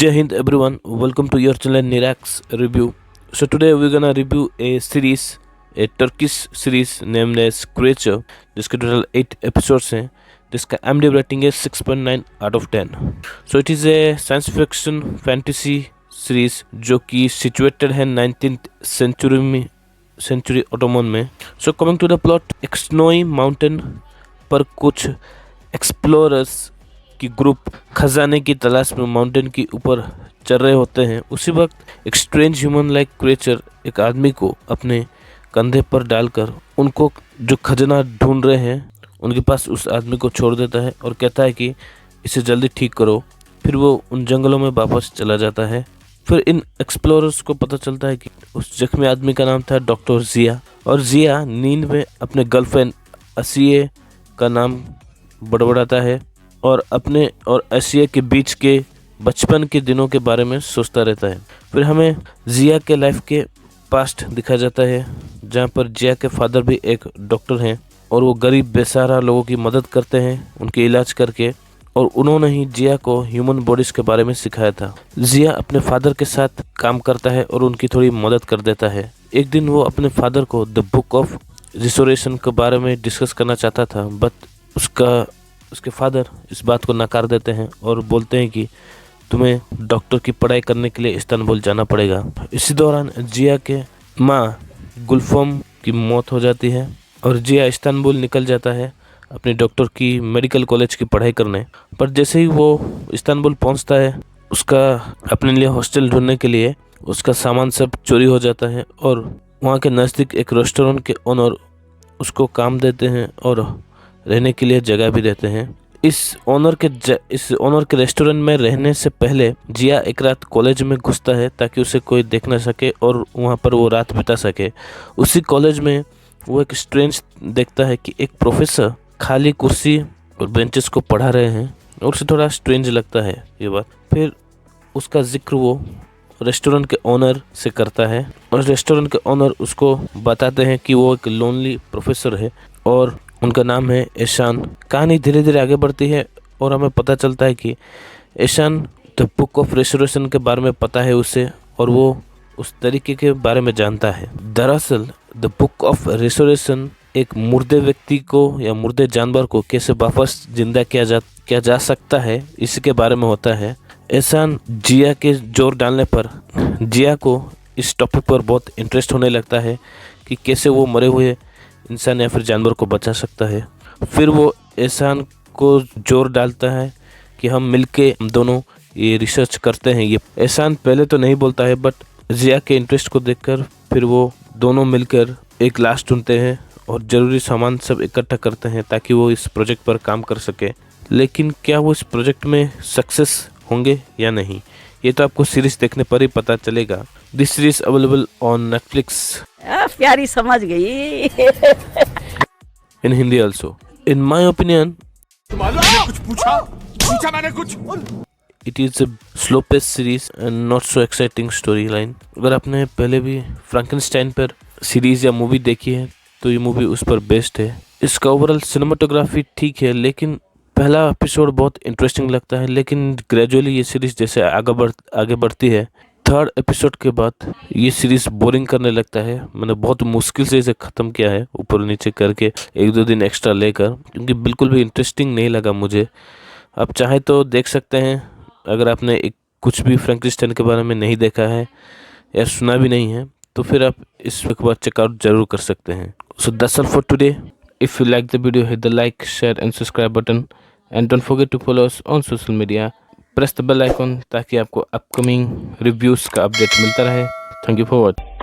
Jai Hind everyone, welcome to your channel Nirax Review. So today we're gonna review a series, a Turkish series named as Creature, जिसके total 8 episodes हैं, जिसका IMDb rating है 6.9 out of 10. So it is a science fiction fantasy series जो कि situated है 19th century Ottoman में. So coming to the plot, एक snowy mountain पर कुछ एक्सप्लोरर्स की ग्रुप खजाने की तलाश में माउंटेन के ऊपर चल रहे होते हैं. उसी वक्त एक स्ट्रेंज ह्यूमन लाइक क्रिएचर एक आदमी को अपने कंधे पर डालकर उनको जो खजाना ढूंढ रहे हैं उनके पास उस आदमी को छोड़ देता है और कहता है कि इसे जल्दी ठीक करो. फिर वो उन जंगलों में वापस चला जाता है. फिर इन एक्सप्लोरर्स को पता चलता है कि उस जख्मी आदमी का नाम था डॉक्टर जिया, और जिया नींद में अपने गर्लफ्रेंड असिये का नाम बड़बड़ाता है और अपने और असिया के बीच के बचपन के दिनों के बारे में सोचता रहता है. फिर हमें जिया के लाइफ के पास्ट दिखाया जाता है, जहाँ पर जिया के फादर भी एक डॉक्टर हैं और वो गरीब बेसहारा लोगों की मदद करते हैं उनके इलाज करके, और उन्होंने ही जिया को ह्यूमन बॉडीज़ के बारे में सिखाया था. जिया अपने फादर के साथ काम करता है और उनकी थोड़ी मदद कर देता है. एक दिन वो अपने फादर को द बुक ऑफ रिस्टोरेशन के बारे में डिस्कस करना चाहता था, बट उसके फादर इस बात को नकार देते हैं और बोलते हैं कि तुम्हें डॉक्टर की पढ़ाई करने के लिए इस्तांबुल जाना पड़ेगा. इसी दौरान जिया के माँ गुलफम की मौत हो जाती है और जिया इस्तांबुल निकल जाता है अपनी डॉक्टर की मेडिकल कॉलेज की पढ़ाई करने. पर जैसे ही वो इस्तांबुल पहुंचता है, उसका अपने लिए हॉस्टल ढूंढने के लिए उसका सामान सब चोरी हो जाता है और वहाँ के नज़दीक एक रेस्टोरेंट के ओनर उसको काम देते हैं और रहने के लिए जगह भी देते हैं. इस ओनर के रेस्टोरेंट में रहने से पहले जिया एक रात कॉलेज में घुसता है ताकि उसे कोई देख ना सके और वहाँ पर वो रात बिता सके. उसी कॉलेज में वो एक स्ट्रेंज देखता है कि एक प्रोफेसर खाली कुर्सी और बेंचेस को पढ़ा रहे हैं और उसे थोड़ा स्ट्रेंज लगता है ये बात. फिर उसका जिक्र वो रेस्टोरेंट के ओनर से करता है और रेस्टोरेंट के ओनर उसको बताते हैं कि वो एक लोनली प्रोफेसर है और उनका नाम है ईशान. कहानी धीरे धीरे आगे बढ़ती है और हमें पता चलता है कि Ishan the book of restoration के बारे में पता है उसे, और वो उस तरीके के बारे में जानता है. दरअसल द बुक ऑफ रिस्टोरेशन एक मुर्दे व्यक्ति को या मुर्दे जानवर को कैसे वापस जिंदा किया जा सकता है इसके बारे में होता है. ईशान जिया के जोर डालने पर जिया को इस टॉपिक पर बहुत इंटरेस्ट होने लगता है कि कैसे वो मरे हुए इंसान या फिर जानवर को बचा सकता है. फिर वो एहसान को जोर डालता है कि हम मिलके दोनों ये रिसर्च करते हैं. ये एहसान पहले तो नहीं बोलता है, बट जिया के इंटरेस्ट को देखकर फिर वो दोनों मिलकर एक लाश ढूंढते हैं और ज़रूरी सामान सब इकट्ठा करते हैं ताकि वो इस प्रोजेक्ट पर काम कर सके. लेकिन क्या वो इस प्रोजेक्ट में सक्सेस होंगे या नहीं, ये तो आपको सीरीज देखने पर ही पता चलेगा. This series available on Netflix. प्यारी समझ गई. In Hindi also. In my opinion कुछ पूछा मैंने कुछ. It is a slow pace series and not so exciting story line. अगर आपने पहले भी फ्रैंकेनस्टाइन पर सीरीज या मूवी देखी है तो ये मूवी उस पर बेस्ड है. इसका ओवरऑल सिनेमाटोग्राफी ठीक है, लेकिन पहला एपिसोड बहुत इंटरेस्टिंग लगता है, लेकिन ग्रेजुअली ये सीरीज जैसे आगे बढ़ती है, थर्ड एपिसोड के बाद ये सीरीज बोरिंग करने लगता है. मैंने बहुत मुश्किल से इसे ख़त्म किया है ऊपर नीचे करके 1-2 दिन एक्स्ट्रा लेकर, क्योंकि बिल्कुल भी इंटरेस्टिंग नहीं लगा मुझे. आप चाहे तो देख सकते हैं अगर आपने कुछ भी फ्रैंकेनस्टाइन के बारे में नहीं देखा है या सुना भी नहीं है, तो फिर आप इस एक बार चेकआउट जरूर कर सकते हैं. So that's all for today. If you like the video, hit the like, share and subscribe button, and don't forget to follow us on social media. Press the bell icon ताकि आपको upcoming reviews का update मिलता रहे. Thank you for watching.